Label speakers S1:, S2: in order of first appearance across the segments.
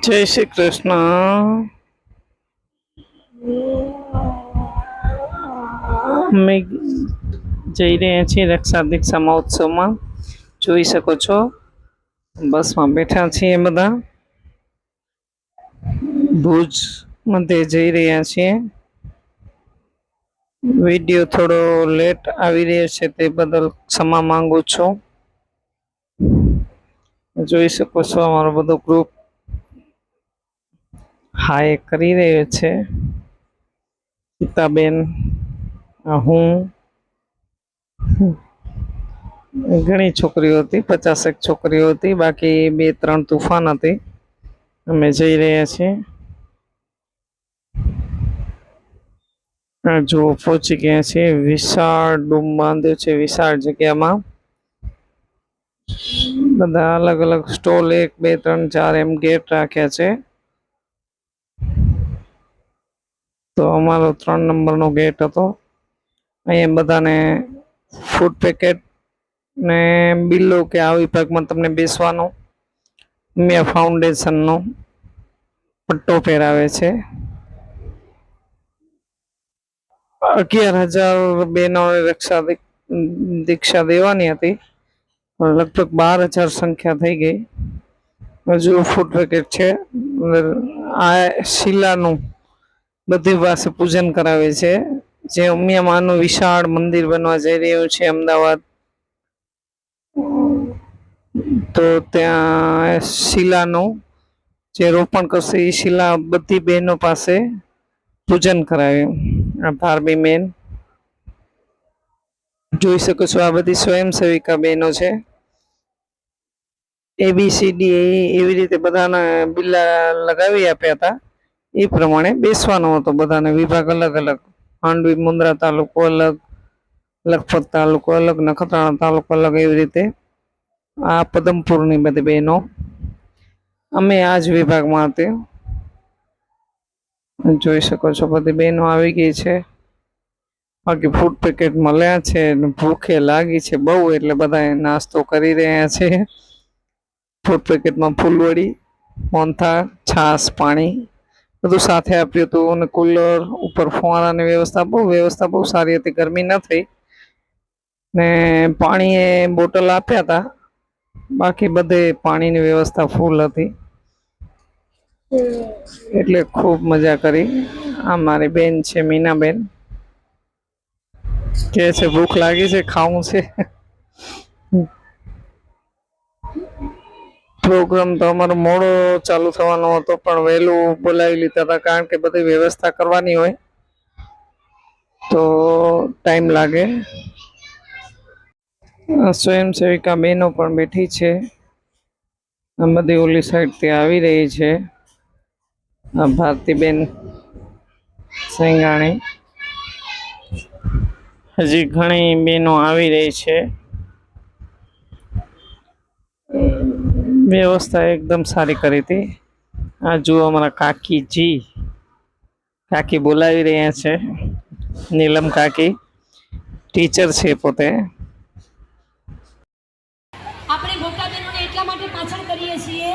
S1: જય શ્રી કૃષ્ણ. અમે જઈ રહ્યા છીએ રક્ષા દીક્ષા મહોત્સવમાં. જોઈ શકો છો બસમાં બેઠા છીએ બધા. ભુજ મધ્યે જઈ રહ્યા છીએ. વિડીયો થોડો લેટ આવી રહ્યો છે તે બદલ ક્ષમા માંગુ છું. જોઈ શકો છો અમારો બધો ગ્રુપ હાય કરી રહ્યો છે. સીતાબેન, હું, ઘણી છોકરીઓ હતી, 50 છોકરીઓ હતી, બાકી 2-3 તુફાન હતી. અમે જઈ રહ્યા છીએ. જો પહોંચી ગયા છે. વિશાળ ડૂમ બાંધ્યો છે. વિશાળ જગ્યામાં બધા અલગ અલગ સ્ટોલ 1, 2, 3, 4 એમ ગેટ રાખ્યા છે. તો અમારો 3 નંબરનો ગેટ હતો. અહીંયા બધાને ફૂડ પેકેટ ને બિલ્લો કે આ વિભાગમાં તમને બેસવાનો ઉમિયા ફાઉન્ડેશનનો પટ્ટો પહેરાવે છે. 11,000 બહેનોને રક્ષા દીક્ષા દેવાની હતી, પણ લગભગ 12,000 સંખ્યા થઈ ગઈ. હજુ ફૂડ પેકેટ છે. આ શિલાનું બધી પાસે પૂજન કરાવે છે. જે ઉમિયા માનું વિશાળ મંદિર બનવા જઈ રહ્યું છે અમદાવાદ. તો ત્યાં શિલાનું જે રોપણ કરશે એ શિલા બધી બહેનો પાસે પૂજન કરાવ્યું. આ ધાર્મી મેન જોઈ શકો છો. આ બધી સ્વયંસેવિકા બહેનો છે. ABCD એવી રીતે બધાને બિલ્લા લગાવી આપ્યા હતા. એ પ્રમાણે બેસવાનો હતો બધાને. વિભાગ અલગ અલગ. માંડવી મુન્દ્રા તાલુકો અલગ, લખપત તાલુકો અલગ, નખત્રાણા તાલુકો અલગ, એવી રીતે. આ પદમપુરની બધી બહેનો. અમે આ જ વિભાગમાં હતી. જોઈ શકો છો બધી બહેનો આવી ગઈ છે. બાકી ફૂડ પેકેટ મળ્યા છે. ભૂખે લાગી છે બહુ, એટલે બધા નાસ્તો કરી રહ્યા છે. ફૂડ પેકેટમાં ફૂલવડી, મોહનથાળ, છાશ, પાણી બધું સાથે આપ્યું હતું. અને કુલર ઉપર ફુવારાની વ્યવસ્થા બહુ સારી હતી. ગરમી ન થઈ. ને પાણીએ બોટલ આપ્યા હતા. બાકી બધે પાણીની વ્યવસ્થા ફૂલ હતી. એટલે ખૂબ મજા કરી. આ મારી બેન છે મીનાબેન, કે છે ભૂખ લાગી છે, ખાવું છે. પ્રોગ્રામ તો અમારો મોડો ચાલુ થવાનો હતો, પણ વહેલું બોલાવી લીધા હતા, કારણ કે બધી વ્યવસ્થા કરવાની હોય તો ટાઈમ લાગે. સ્વયંસેવિકા બહેનો પણ બેઠી છે. આ બધી ઓલી સાઈડથી આવી રહી છે. આ ભારતીબેન સેંગાણી. હજી ઘણી બહેનો આવી રહી છે. વ્યવસ્થા એકદમ સારી કરી હતી. આ જુઓ અમારા કાકી બોલાવી રહ્યા છે. નીલમ કાકી ટીચર છે પોતે.
S2: આપણે મોટા બહેનોને એટલા માટે પાછળ કરીએ છીએ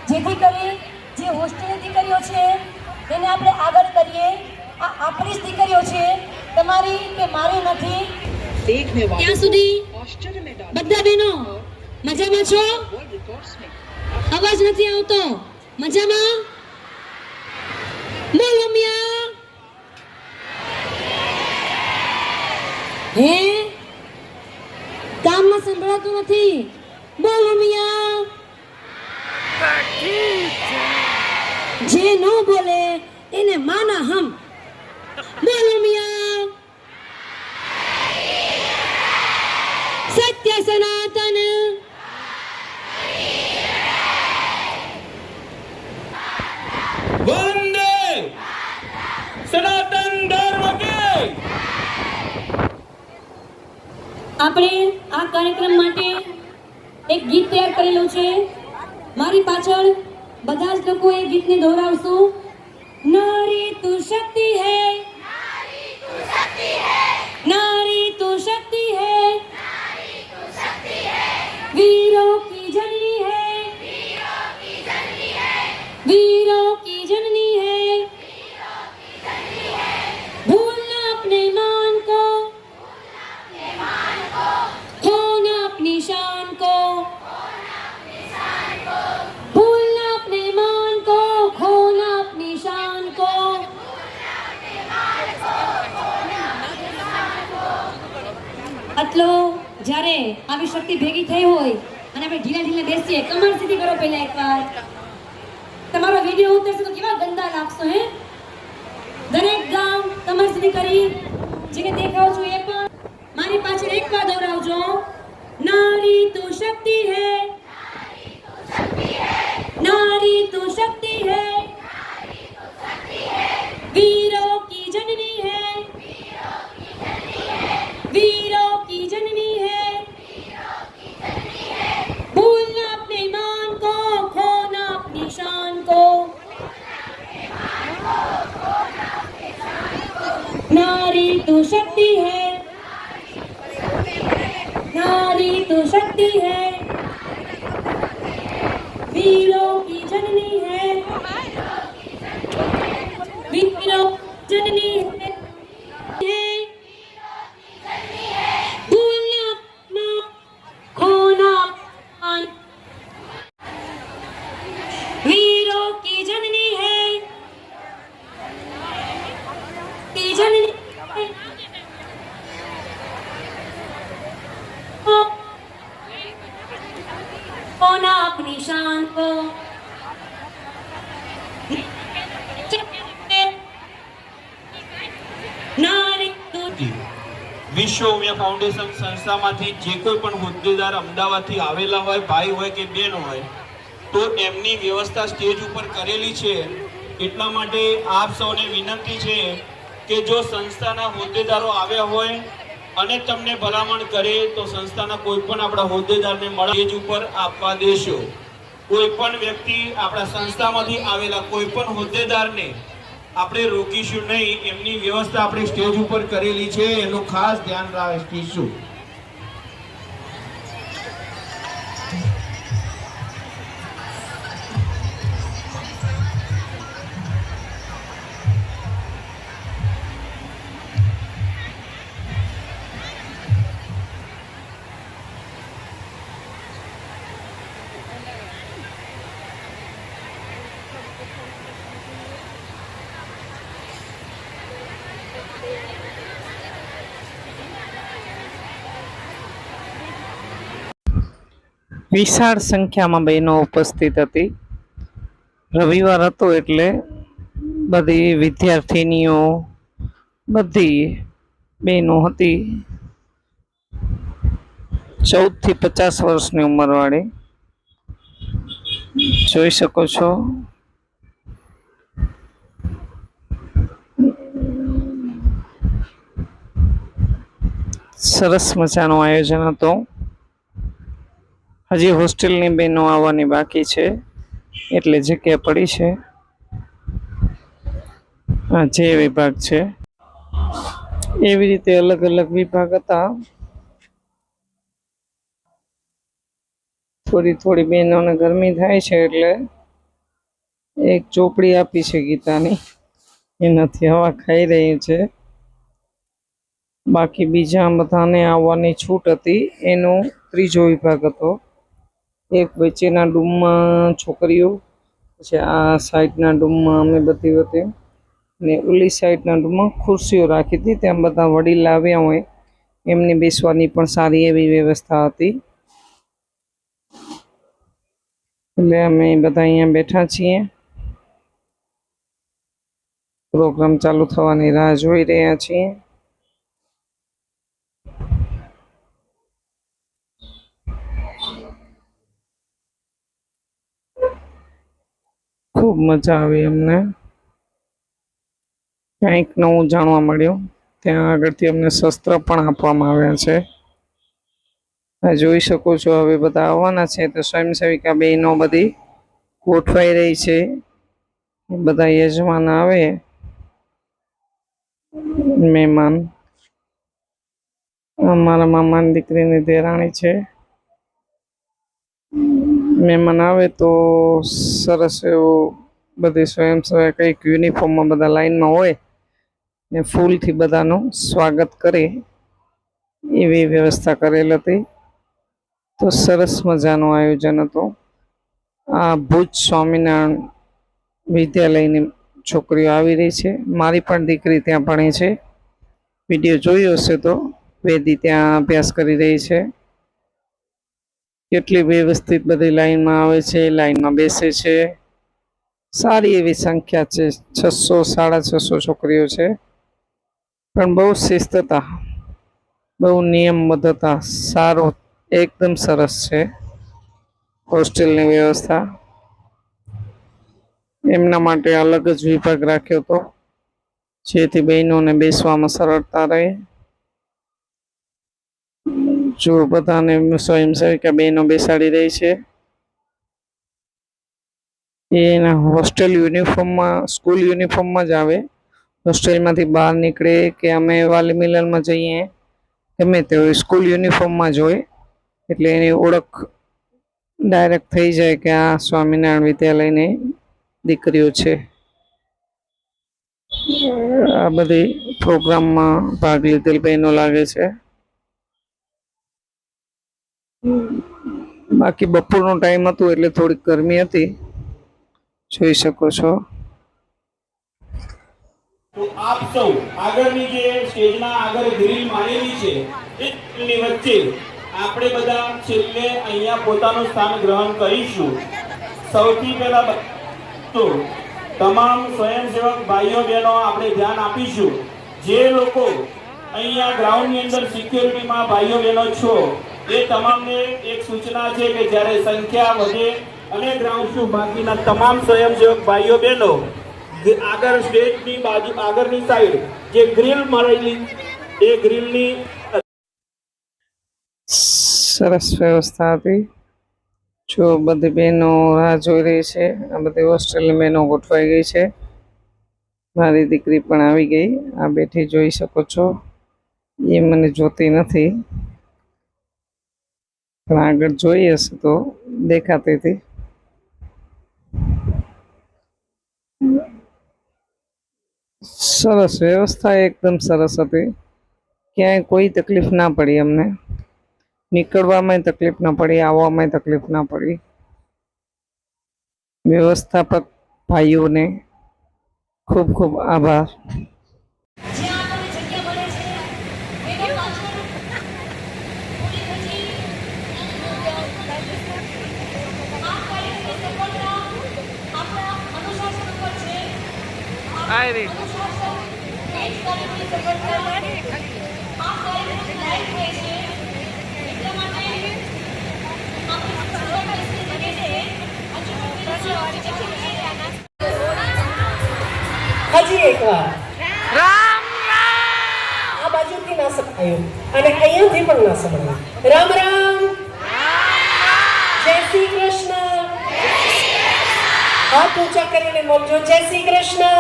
S2: જેથી કરી જે હોસ્ટેલની દીકરીઓ છે તેને આપણે આગળ કરીએ. આ આપણી જ દીકરીઓ છે, તમારી કે મારી નથી. ત્યાં સુધી બધા બહેનો મજામાં છો? અવાજ નથી આવતો. મજામાં? બોલો મિયા. હે કામમાં સંભળાતું નથી. બોલો મિયા. જે નો બોલે એને માના હમ. બોલો મિયા. સત્ય સનાતન.
S3: વંદે સનાતન ધર્મ કે.
S2: આપણે આ કાર્યક્રમ માટે એક ગીત તૈયાર કરેલું છે. મારી પાછળ બધા જ લોકો એ ગીતને દોહરાવશું. નારી તું શક્તિ હૈ, નારી તું શક્તિ હૈ, वीरों की जननी है, वीरों की जननी है, જ્યારે આવી શક્તિ ભેગી થઈ હોય અને આપણે ઢીલા ઢીલા બેસીએ, કમર સીધી કરો પહેલા એકવાર. તમારો વિડીયો ઉતરશે તો કેવા ગંદા લાગશો હે. દરેક ગામ કમર સીધી કરી જેને દેખાવ છું એ પણ મારી પાછળ એકવાર દોહરાવજો. નારી તો શક્તિ હૈ, नारी तो शक्ति है, वीरों की जननी है, वीरों की जननी है, भूलना अपने ईमान को, खोना अपनी शान को, नारी तो शक्ति है, नारी तो शक्ति है, वीरों की जननी है, वीरों जननी है, भूलना अपना खोना अपमान, वीरों की जननी है, की जननी है, खोना अपनी शान को, नारी तो
S3: વિશ્વ ઉમિયા ફાઉન્ડેશન સંસ્થામાંથી જે કોઈ પણ હોદ્દેદાર અમદાવાદથી આવેલા હોય, ભાઈ હોય કે બેન હોય, તો એમની વ્યવસ્થા સ્ટેજ ઉપર કરેલી છે. એટલા માટે આપ સૌને વિનંતી છે કે જો સંસ્થાના હોદ્દેદારો આવ્યા હોય અને તમને ભલામણ કરે તો સંસ્થાના કોઈ પણ આપણા હોદ્દેદારને મળે સ્ટેજ ઉપર આપવા દેશો. કોઈ પણ વ્યક્તિ આપણા સંસ્થામાંથી આવેલા કોઈ પણ હોદ્દેદારને આપણે રોકીશું નહીં. એમની વ્યવસ્થા આપણે સ્ટેજ ઉપર કરેલી છે, એનું ખાસ ધ્યાન રાખીશું.
S1: વિશાળ સંખ્યામાં બહેનો ઉપસ્થિત હતી. રવિવાર હતો એટલે બધી વિદ્યાર્થીનીઓ, બધી બહેનો હતી. 14 થી 50 વર્ષની ઉંમરવાળી જોઈ શકો છો. સરસ મજાનું આયોજન હતું. હજી હોસ્ટેલની બહેનો આવવાની બાકી છે એટલે જગ્યા પડી છે. આ જે વિભાગ છે એવી રીતે અલગ અલગ વિભાગ હતા. થોડી થોડી બહેનોને ગરમી થાય છે એટલે એક ચોપડી આપી છે ગીતાની, એનાથી હવા ખાઈ રહી છે. બાકી બીજા બધાને આવવાની છૂટ હતી. એનો ત્રીજો વિભાગ હતો. એક વચ્ચેના ડૂમમાં છોકરીઓ, પછી આ સાઈડના ડૂમમાં અમે બધી હતી, ને ઓલી સાઈડના ડૂમમાં ખુરશીઓ રાખી હતી. ત્યાં બધા વડીલ આવ્યા હોય એમને બેસવાની પણ સારી એવી વ્યવસ્થા હતી. એટલે અમે બધા અહીંયા બેઠા છીએ, પ્રોગ્રામ ચાલુ થવાની રાહ જોઈ રહ્યા છીએ. ખૂબ મજા આવી અમને. કંઈક નવું જાણવા મળ્યું. ત્યાં આગળથી અમને શસ્ત્ર પણ આપવામાં આવ્યા છે. જોઈ શકો છો હવે બધા આવવાના છે તો સ્વયંસેવિકા બહેનો બધી ગોઠવાઈ રહી છે. બધા યજમાન આવે, મહેમાન. અમારા મામાની દીકરીની દેરાણી છે. મહેમાન આવે તો સરસ એવું બધી સ્વયંસેવક કંઈક યુનિફોર્મમાં બધા લાઈનમાં હોય ને ફૂલથી બધાનું સ્વાગત કરે એવી વ્યવસ્થા કરેલ હતી. તો સરસ મજાનું આયોજન હતું. આ ભુજ સ્વામિનારાયણ વિદ્યાલયની છોકરીઓ આવી રહી છે. મારી પણ દીકરી ત્યાં ભણે છે. વિડીયો જોયો હશે તો વેદી ત્યાં અભ્યાસ કરી રહી છે. કેટલી વ્યવસ્થિત બધી લાઈનમાં આવે છે, લાઈનમાં બેસે છે. સારી એવી સંખ્યા છે, 600 650 છોકરીઓ છે. પણ બહુ શિસ્તતા, બહુ નિયમબદ્ધતા, સારો એકદમ સરસ છે હોસ્ટેલની વ્યવસ્થા. એમના માટે અલગ જ વિભાગ રાખ્યો હતો, જેથી બહેનોને બેસવામાં સરળતા રહે. જો બધાને સ્વયંસેવિકા બહેનો બેસાડી રહી છે. એના હોસ્ટેલ યુનિફોર્મમાં, સ્કૂલ યુનિફોર્મમાં જ આવે. હોસ્ટેલમાંથી બહાર નીકળે કે અમે વાલી મિલનમાં જઈએ ગમે તે હોય, સ્કૂલ યુનિફોર્મમાં જ હોય. એટલે એની ઓળખ ડાયરેક્ટ થઈ જાય કે આ સ્વામિનારાયણ વિદ્યાલયની દીકરીઓ છે. આ બધી પ્રોગ્રામમાં ભાગ લીધેલ બહેનો લાગે છે. બાકી બપોરનો ટાઈમ હતો એટલે થોડીક ગરમી હતી, જોઈ શકો છો.
S3: તો આપ સૌ આગળની જે સ્ટેજના આગળ ગ્રીલ મારેલી છે એ ગ્રીલની વચ્ચે આપણે બધા છેલ્લે અહીંયા પોતાનું સ્થાન ગ્રહણ કરીશું. સૌથી પહેલા તો તમામ સ્વયંસેવક ભાઈઓ બહેનો આપણે ધ્યાન આપીશું. જે લોકો અહીંયા ગ્રાઉન્ડની અંદર સિક્યોરિટીમાં ભાઈઓ બહેનો છો, એ તમામને એક સૂચના છે કે જ્યારે સંખ્યા વધે અને ગ્રાઉન્ડ શું બાકીના તમામ સ્વયંસેવક ભાઈઓ બહેનો આગળ સ્ટેજની બાજુ આગળની સાઈડ જે ગ્રીલ મારેલી એ ગ્રીલની
S1: સરસ વ્યવસ્થા હતી. જો બધી બહેનો રાહ જોઈ રહી છે. આ બધી હોસ્ટેલની બહેનો ગોઠવાઈ ગઈ છે. મારી દીકરી પણ આવી ગઈ, આ બેઠી જોઈ શકો છો. એ મને જોતી નથી, પણ આગળ જોઈ હશે તો દેખાતી હતી. સરસ વ્યવસ્થા એકદમ સરસ હતી. ક્યાંય કોઈ તકલીફ ના પડી અમને. નીકળવામાં તકલીફ ના પડી, આવવામાં તકલીફ ના પડી. વ્યવસ્થાપક ભાઈઓને ખૂબ ખૂબ આભાર.
S2: જ્યાં આપણને જગ્યા મળે છે એનો પાછળ પૂરી થતી આ કાર્યક્રમની સફળતા આપણા અનુશાસન ઉપર છે. અનુશાસન એ જ કાર્યક્રમની સફળતા. આ કાર્યક્રમ લાઈવ હોય છે એટલા માટે આપણે સફળતા સ્થિતિ છે.
S4: હજી એકવાર આ બાજુથી ના સંભળાયું અને અહીંયાથી પણ ના સંભળાયું. રામ રામ, જય શ્રી કૃષ્ણ. હાથ ઊંચા કરીને બોલજો, જય શ્રી કૃષ્ણ.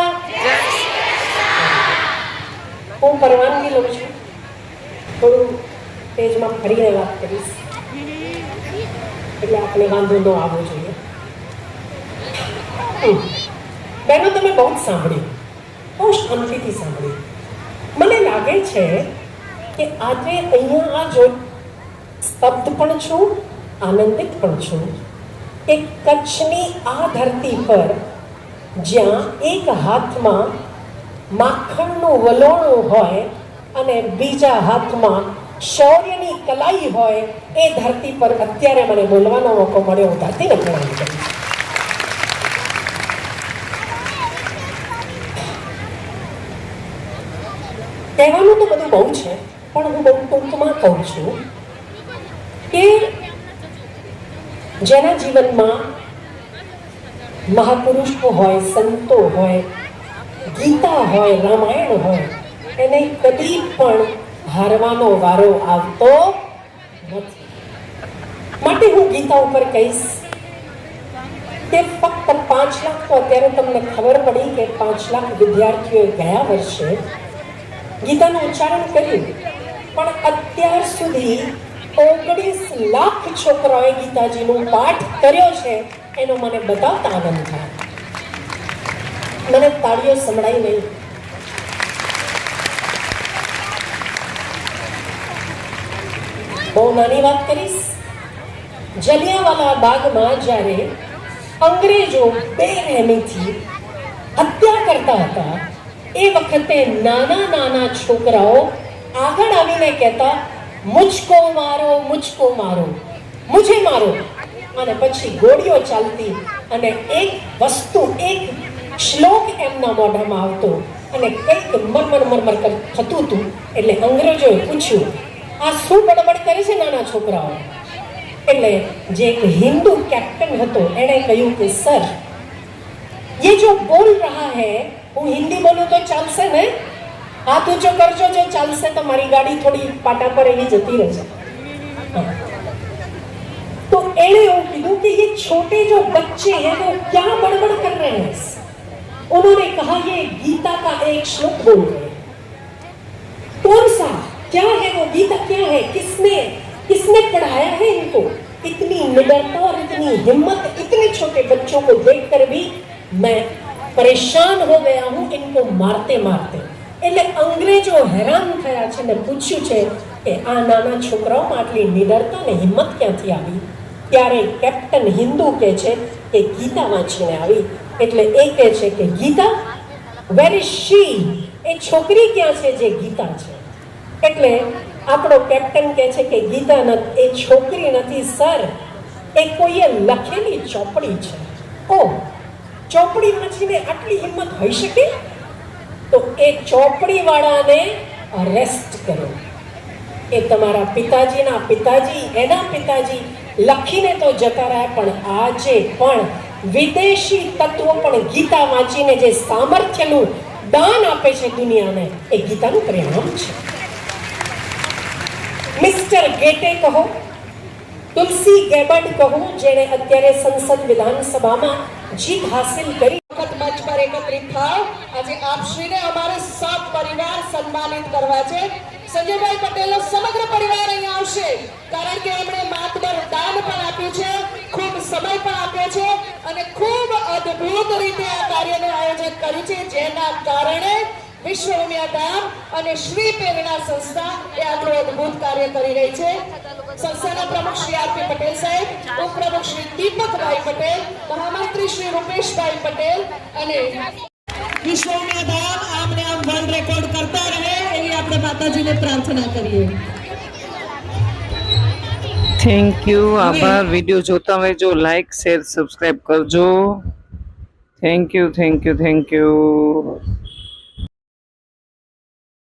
S4: હું પરવાનગી લઉં છું, થોડું પેજમાં ફરીને વાત કરીશ એટલે આપણે વાંધો ન આવવો જોઈએ. બહેનો, તમે બહુ જ સાંભળ્યું, બહુ શાંતિથી સાંભળ્યું. મને લાગે છે કે આજે અહીંયા આ જો સ્તબ્ધ પણ છું, આનંદિત પણ છું કે કચ્છની આ ધરતી પર જ્યાં એક હાથમાં માખણનું વલોણું હોય અને બીજા હાથમાં શૌર્યની કલાઈ હોય, એ ધરતી પર અત્યારે મને બોલવાનો મોકો મળ્યો. હું ધરતીને પ્રણામ કરું. કહેવાનું તો બધું બહુ છે, પણ હું બહુ ટૂંકમાં કહું છું કે જેના જીવનમાં મહાપુરુષો હોય, સંતો હોય, ગીતા હોય, રામાયણ હોય, એને કદી પણ હારવાનો વારો આવતો નથી. માટે હું ગીતા ઉપર કહીશ કે ફક્ત 5 લાખ, તો અત્યારે તમને ખબર પડી કે 5 લાખ વિદ્યાર્થીઓએ ગયા વર્ષે ગીતાનું ઉચ્ચારણ કર્યું, પણ અત્યાર સુધી 19 લાખ છોકરાઓએ ગીતાજીનો પાઠ કર્યો છે. એનો મને બતાવતા આનંદ થાય. મને તાળીઓ સંભળાઈ નહીં. બહુ નાની વાત કરીશ. જલિયાંવાલા બાગમાં જ્યારે અંગ્રેજો બેરહેમીથી હત્યા કરતા હતા, એ વખતે નાના નાના છોકરાઓ આગળ આવીને કહેતા, મુझको मारो, मुझको मारो. મુझे મારો, અને પછી ગોળીઓ ચાલતી અને એક વસ્તુ, એક શ્લોક એમના મોઢામાં આવતો અને કંઈક મરમર થતું હતું. એટલે અંગ્રેજોએ પૂછ્યું, આ શું બડબડ કરે છે નાના છોકરાઓ? એટલે જે એક હિન્દુ કેપ્ટન હતો એણે કહ્યું કે સર, ये जो बोल रहा है, હું હિન્દી બોલું તો ચાલશે ને? હાથ ઊંચો કરજો જો ચાલશે તો મારી ગાડી થોડી પાટા પર એવી જતી રહેશે. तो एने वो कीधु कि ये छोटे जो बच्चे हैं वो क्या बड़बड़ कर रहे हैं. उन्होंने कहा ये गीता का एक श्लोक बोल रहे हैं. कौन सा, क्या है वो गीता, क्या है, किसने पढ़ाया है इनको? इतनी निडरता और इतनी हिम्मत इतने छोटे बच्चों को देखकर भी मैं परेशान हो गया हूं इनको मारते मारते. એટલે અંગ્રેજો હેરાન થયા છે ને પૂછ્યું છે કે આ નાના છોકરાઓમાં આટલી નિડરતા ને હિંમત ક્યાંથી આવી? ત્યારે કેપ્ટન હિન્દુ કહે છે કે ગીતા વાંચીને આવી. એટલે એ કહે છે કે ગીતા, વેર ઇઝ શી? એ છોકરી ક્યાં છે જે ગીતા છે? એટલે આપણો કેપ્ટન કહે છે કે ગીતા એ છોકરી નથી સર, એ કોઈએ લખેલી ચોપડી છે. ઓ, ચોપડી વાંચીને આટલી હિંમત હોઈ શકે? તો એ ચોપડી વાળાને અરેસ્ટ કરો. એ તમારા પિતાજીના પિતાજી, એના પિતાજી લખીને તો જતા રહ્યા, પણ આજે પણ વિદેશી તત્વો પણ ગીતા વાંચીને જે સામર્થ્યનું દાન આપે છે દુનિયાને, એ ગીતાનું પરિણામ છે. મિસ્ટર ગેટે કહો, તુલસી ગેબર્ડ કહો, જેણે અત્યારે સંસદ વિધાનસભામાં જીત હાસિલ કરી.
S5: મંચ પર એકત્રિત થાવ. આજે આપશ્રીને અમારે સાત પરિવાર સન્માનિત કરવા છે. સંજયભાઈ પટેલનો સમગ્ર પરિવાર અહીંયા આવશે, કારણ કે એમણે માતબર દાન પણ આપ્યું છે, ખૂબ સમય પણ આપ્યો છે અને ખૂબ અદ્ભુત રીતે આ કાર્યનું આયોજન કર્યું છે, જેના કારણે વિશ્વ ઉમિયા ધામ અને શ્રી પ્રેરણા સંસ્થા એ આટલું અદ્ભુત કાર્ય કરી રહી છે. સંસ્થાના પ્રમુખ શ્રી આરપી પટેલ સાહેબ, ઉપપ્રમુખ શ્રી દીપકભાઈ પટેલ, મહામંત્રી શ્રી રૂપેશભાઈ પટેલ અને વિશ્વ ઉમિયા ધામ આમને આમ વર્લ્ડ રેકોર્ડ કરતા રહે એવી આપણે માતાજીને પ્રાર્થના કરીએ.
S1: થેન્ક યુ, આભાર. વિડીયો જોતા રહેજો, લાઈક શેર સબસ્ક્રાઈબ કરજો. Thank you.